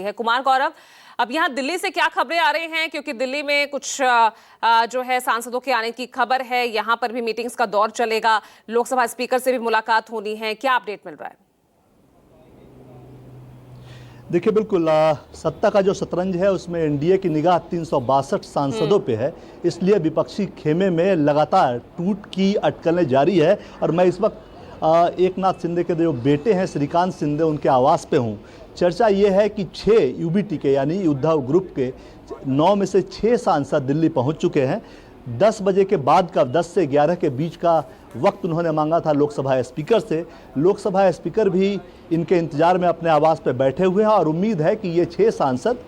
है कुमार गौरव। अब यहाँ दिल्ली से क्या खबरें आ रही हैं, क्योंकि दिल्ली में कुछ जो है सांसदों के आने की खबर है, यहाँ पर भी मीटिंग्स का दौर चलेगा, लोकसभा स्पीकर से भी मुलाकात होनी है, क्या अपडेट मिल रहा है? देखिए बिल्कुल सत्ता का जो शतरंज है उसमें एनडीए की निगाह 362 सांसदों पे है, इसलिए विपक्षी खेमे में लगातार टूट की अटकलें जारी है। और मैं इस वक्त एकनाथ शिंदे के जो बेटे हैं श्रीकांत शिंदे, उनके आवास पे हूँ। चर्चा ये है कि 6 यूबीटी के यानी उद्धव ग्रुप के 9 में से 6 सांसद दिल्ली पहुँच चुके हैं। 10 बजे के बाद का 10 से 11 के बीच का वक्त उन्होंने मांगा था लोकसभा स्पीकर से। लोकसभा स्पीकर भी इनके इंतजार में अपने आवास पर बैठे हुए हैं और उम्मीद है कि ये 6 सांसद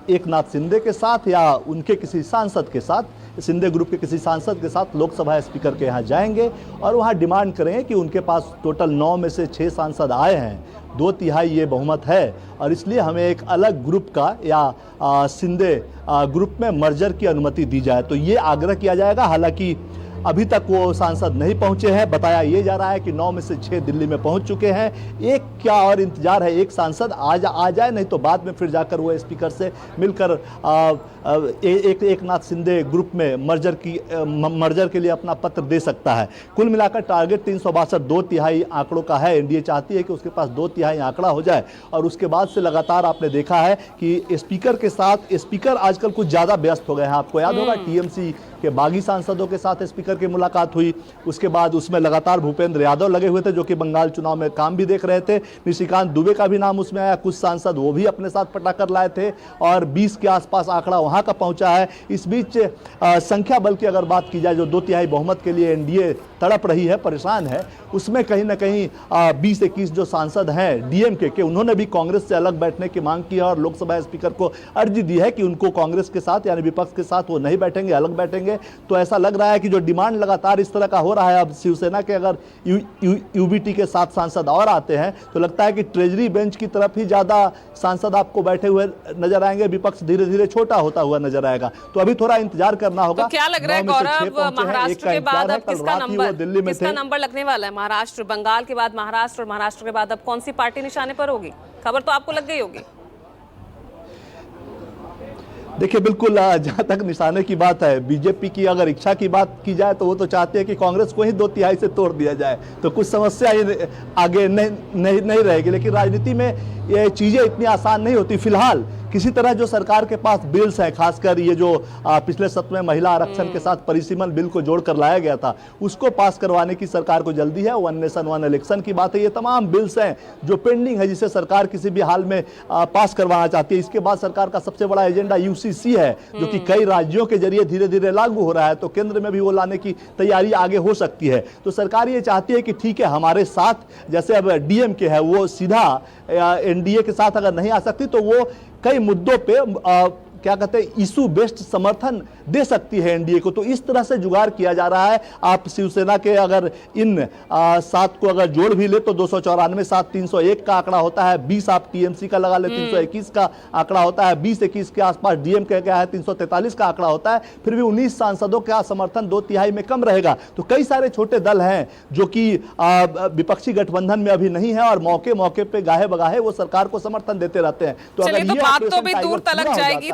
एकनाथ शिंदे के साथ या उनके किसी सांसद के साथ, शिंदे ग्रुप के किसी सांसद के साथ लोकसभा स्पीकर के यहाँ जाएंगे और वहाँ डिमांड करेंगे कि उनके पास टोटल 9 में से 6 सांसद आए हैं, 2/3 ये बहुमत है और इसलिए हमें एक अलग ग्रुप का या शिंदे ग्रुप में मर्जर की अनुमति दी जाए। तो ये आग्रह किया जाएगा। हालांकि अभी तक वो सांसद नहीं पहुंचे हैं। बताया ये जा रहा है कि 9 में से 6 दिल्ली में पहुंच चुके हैं। एक क्या और इंतजार है, एक सांसद आ जाए, नहीं तो बाद में फिर जाकर वो स्पीकर से मिलकर एकनाथ शिंदे ग्रुप में मर्जर के लिए अपना पत्र दे सकता है। कुल मिलाकर टारगेट 362 2/3 आंकड़ों का है। एनडीए चाहती है कि उसके पास 2/3 आंकड़ा हो जाए और उसके बाद से लगातार आपने देखा है कि स्पीकर के साथ स्पीकर आजकल कुछ ज़्यादा व्यस्त हो गए हैं। आपको याद होगा टीएमसी के बागी सांसदों के साथ स्पीकर की मुलाकात हुई, उसके बाद उसमें लगातार भूपेंद्र यादव लगे हुए थे जो कि बंगाल चुनाव में काम भी देख रहे थे। निशिकांत दुबे का भी नाम उसमें आया, कुछ सांसद वो भी अपने साथ पटाकर लाए थे और 20 के आसपास आंकड़ा वहां का पहुंचा है। इस बीच संख्या बल की अगर बात की जाए, जो 2/3 बहुमत के लिए एनडीए तड़प रही है, परेशान है, उसमें कहीं ना कहीं 20-21 जो सांसद हैं डीएमके के, उन्होंने भी कांग्रेस से अलग बैठने की मांग की है और लोकसभा स्पीकर को अर्जी दी है कि उनको कांग्रेस के साथ यानी विपक्ष के साथ वो नहीं बैठेंगे, अलग बैठेंगे। तो ऐसा लग रहा है कि जो डिमांड लगातार इस तरह का हो रहा है, अब शिवसेना के अगर यूबीटी के 7 सांसद और आते हैं तो लगता है कि ट्रेजरी बेंच की तरफ ही ज्यादा सांसद आपको बैठे हुए नजर आएंगे, विपक्ष धीरे धीरे छोटा होता हुआ नजर आएगा। तो अभी थोड़ा इंतजार करना होगा। तो क्या लग रहा है गौरव, महाराष्ट्र के बाद अब किसका नंबर लगने वाला है? महाराष्ट्र, बंगाल के बाद महाराष्ट्र और महाराष्ट्र के बाद अब कौन सी पार्टी निशाने पर होगी? खबर तो आपको लग गई होगी। देखिए बिल्कुल, जहां तक निशाने की बात है, बीजेपी की अगर इच्छा की बात की जाए तो वो तो चाहते हैं कि कांग्रेस को ही 2/3 से तोड़ दिया जाए, तो कुछ समस्या आगे नहीं रहेगी। लेकिन राजनीति में ये चीजें इतनी आसान नहीं होती। फिलहाल किसी तरह जो सरकार के पास बिल्स हैं, खासकर ये जो पिछले सत्र में महिला आरक्षण के साथ परिसीमन बिल को जोड़कर लाया गया था, उसको पास करवाने की सरकार को जल्दी है। 1 नेशन 1 इलेक्शन की बात है, ये तमाम बिल्स हैं जो पेंडिंग है, जिसे सरकार किसी भी हाल में पास करवाना चाहती है। इसके बाद सरकार का सबसे बड़ा एजेंडा यूसीसी है, जो कि कई राज्यों के जरिए धीरे धीरे लागू हो रहा है, तो केंद्र में भी वो लाने की तैयारी आगे हो सकती है। तो सरकार ये चाहती है कि ठीक है हमारे साथ, जैसे अब डीएमके है वो सीधा एनडीए के साथ अगर नहीं आ सकती तो वो कई मुद्दों पे क्या कहते हैं इशू बेस्ड समर्थन दे सकती है एनडीए को। तो इस तरह से जुगाड़ किया जा रहा है। आप शिवसेना के अगर इन 7 को अगर जोड़ भी ले तो 294 7 301 का आंकड़ा होता है, 20 आप टीएमसी का लगा ले 321 का आंकड़ा होता है, 20-21 के आसपास डीएमके का है 343 का आंकड़ा होता है। फिर भी 19 सांसदों का समर्थन 2/3 में कम रहेगा। तो कई सारे छोटे दल हैं जो कि विपक्षी गठबंधन में अभी नहीं है और मौके पे गाहे बगाहे वो सरकार को समर्थन देते रहते हैं। तो अगर ये बात तो भी दूर तलक जाएगी।